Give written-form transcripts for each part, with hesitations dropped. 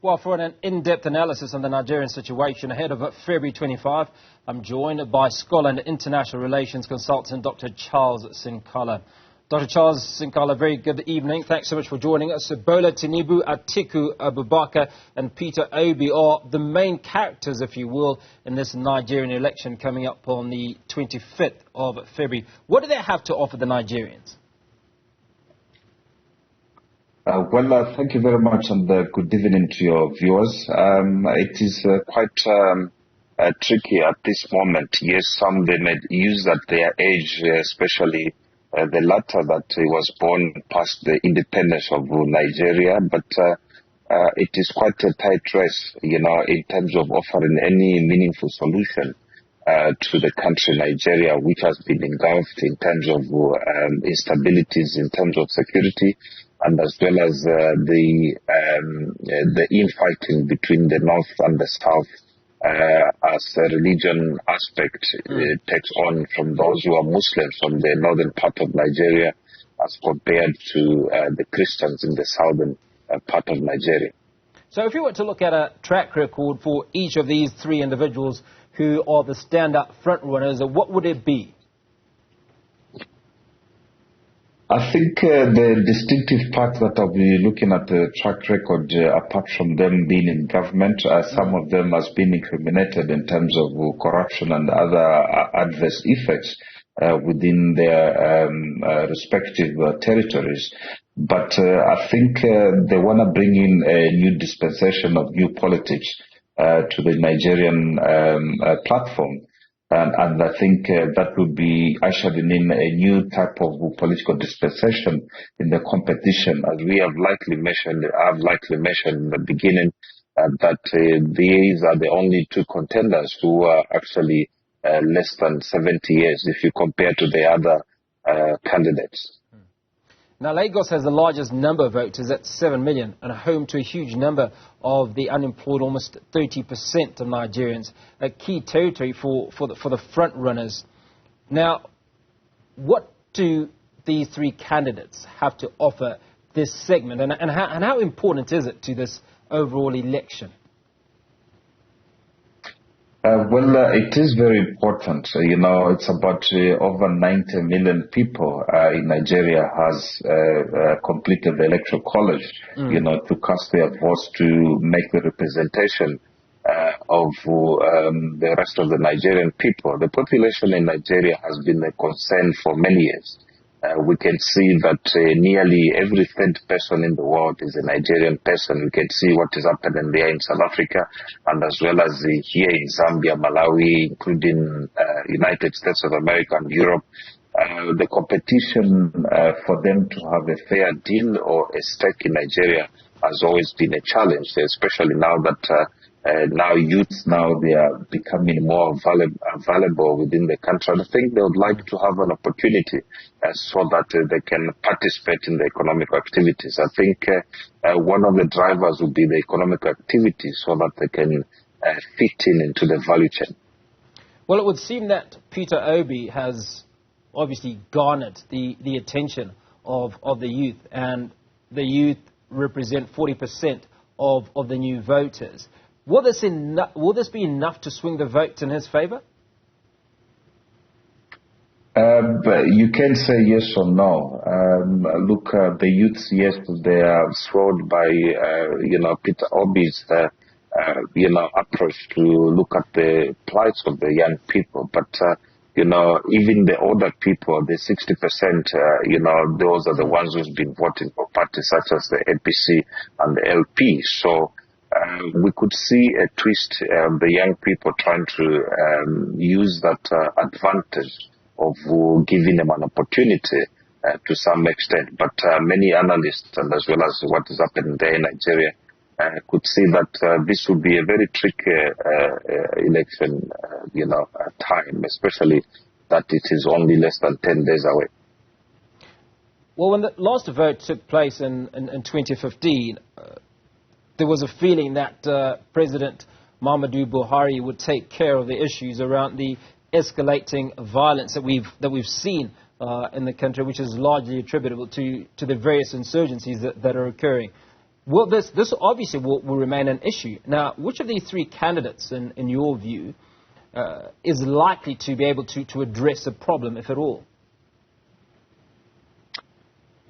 Well, for an in-depth analysis on the Nigerian situation ahead of February 25, I'm joined by scholar and international relations consultant Dr Charles Sinkala. Dr Charles Sinkala, very good evening. Thanks so much for joining us. Bola Tinubu, Atiku Abubakar and Peter Obi are the main characters, if you will, in this Nigerian election coming up on the 25th of February. What do they have to offer the Nigerians? Thank you very much, and good evening to your viewers. It is quite tricky at this moment. Yes, some they may use at their age, especially the latter that he was born past the independence of Nigeria, but it is quite a tight race, in terms of offering any meaningful solution to the country Nigeria, which has been engulfed in terms of instabilities, in terms of security, and as well as the infighting between the north and the south as a religion aspect takes on from those who are Muslims from the northern part of Nigeria as compared to the Christians in the southern part of Nigeria. So if you were to look at a track record for each of these three individuals who are the stand-up front runners, what would it be? I think the distinctive part that I'll be looking at the track record, apart from them being in government, some of them has been incriminated in terms of corruption and other adverse effects within their respective territories. But I think they want to bring in a new dispensation of new politics to the Nigerian platform. And I think that would be ushering in a new type of political dispensation in the competition, as we have likely mentioned in the beginning, that these are the only two contenders who are actually less than 70 years if you compare to the other candidates. Now, Lagos has the largest number of voters at 7 million and home to a huge number of the unemployed, almost 30% of Nigerians, a key territory for the front runners. Now, what do these three candidates have to offer this segment, and how important is it to this overall election? It is very important. It's about over 90 million people in Nigeria has completed the electoral college, to cast their votes to make the representation of the rest of the Nigerian people. The population in Nigeria has been a concern for many years. We can see that nearly every third person in the world is a Nigerian person. We can see what is happening there in South Africa, and as well as here in Zambia, Malawi, including United States of America and Europe. The competition for them to have a fair deal or a stake in Nigeria has always been a challenge, especially now that youths they are becoming more valuable within the country. I think they would like to have an opportunity so that they can participate in the economic activities. I think one of the drivers would be the economic activity so that they can fit into the value chain. Well, it would seem that Peter Obi has obviously garnered the attention of the youth, and the youth represent 40% of the new voters. Will this be enough to swing the vote in his favour? You can say yes or no. Look, the youths, yes, they are swayed by, Peter Obi's, approach to look at the plights of the young people. But, even the older people, the 60%, those are the ones who's been voting for parties such as the APC and the LP. So, we could see a twist, the young people trying to use that advantage of giving them an opportunity to some extent. But many analysts, and as well as what is happening there in Nigeria, could see that this would be a very tricky election, time, especially that it is only less than 10 days away. Well, when the last vote took place in 2015, there was a feeling that President Muhammadu Buhari would take care of the issues around the escalating violence that we've seen in the country, which is largely attributable to the various insurgencies that are occurring. Well, this obviously will remain an issue. Now, which of these three candidates, in your view, is likely to be able to address the problem, if at all?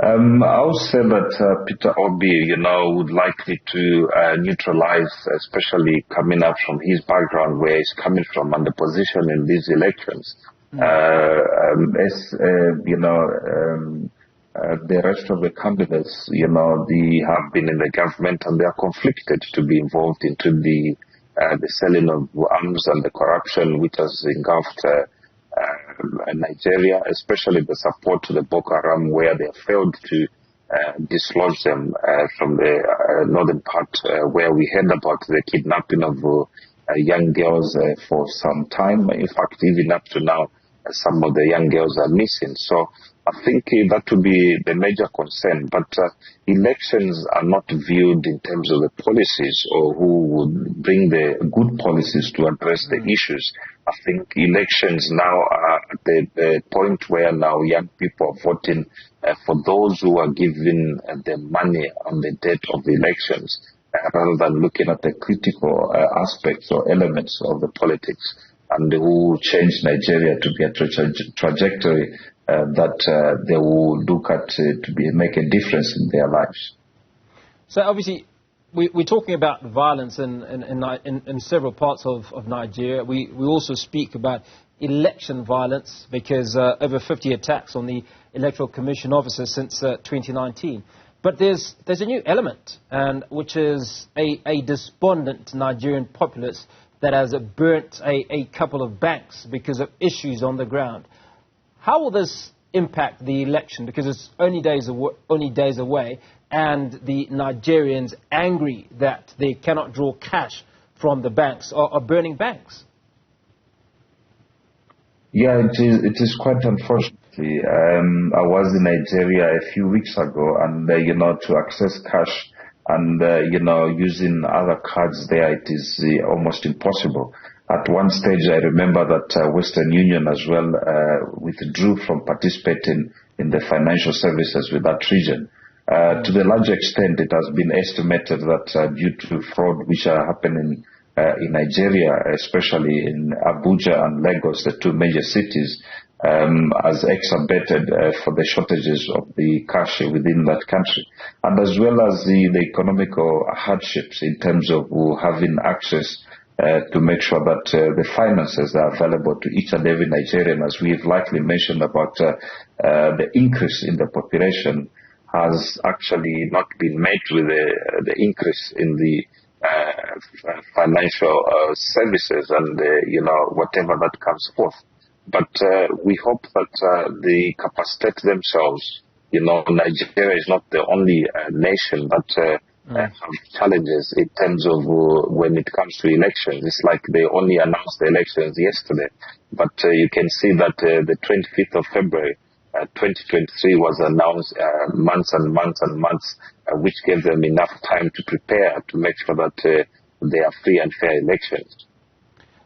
I would say that Peter Obi, would likely to neutralize, especially coming up from his background, where he's coming from, and the position in these elections. The rest of the candidates, they have been in the government and they are conflicted to be involved into the selling of arms and the corruption which has engulfed Nigeria, especially the support to the Boko Haram, where they have failed to dislodge them from the northern part, where we heard about the kidnapping of young girls for some time. In fact, even up to now, some of the young girls are missing. So I think that would be the major concern. But elections are not viewed in terms of the policies or who would bring the good policies to address the issues. I think elections now are at the point where now young people are voting for those who are giving the money on the date of the elections, rather than looking at the critical aspects or elements of the politics, and who change Nigeria to be a trajectory that they will look at to make a difference in their lives. So obviously, we're talking about violence in several parts of Nigeria. We also speak about election violence because over 50 attacks on the Electoral Commission officers since 2019. But there's a new element, and which is a despondent Nigerian populace that has burnt a couple of banks because of issues on the ground. How will this impact the election? Because it's only days away, and the Nigerians angry that they cannot draw cash from the banks or are burning banks. Yeah, it is quite unfortunate. I was in Nigeria a few weeks ago, and to access cash and using other cards there, it is almost impossible. At one stage, I remember that Western Union as well withdrew from participating in the financial services with that region. To the large extent, it has been estimated that due to fraud which are happening in Nigeria, especially in Abuja and Lagos, the two major cities, has exacerbated for the shortages of the cash within that country, and as well as the economical hardships in terms of having access to make sure that the finances are available to each and every Nigerian. As we've likely mentioned about the increase in the population has actually not been met with the increase in the financial services and whatever that comes forth. But we hope that they capacitate themselves. Nigeria is not the only nation that have challenges in terms of when it comes to elections. It's like they only announced the elections yesterday. But you can see that the 25th of February, 2023 was announced months and months and months, which gave them enough time to prepare to make sure that they are free and fair elections.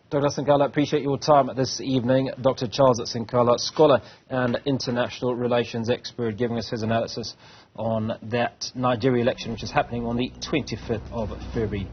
Dr. Sinkala, appreciate your time this evening. Dr. Charles Sinkala, scholar and international relations expert, giving us his analysis on that Nigeria election, which is happening on the 25th of February.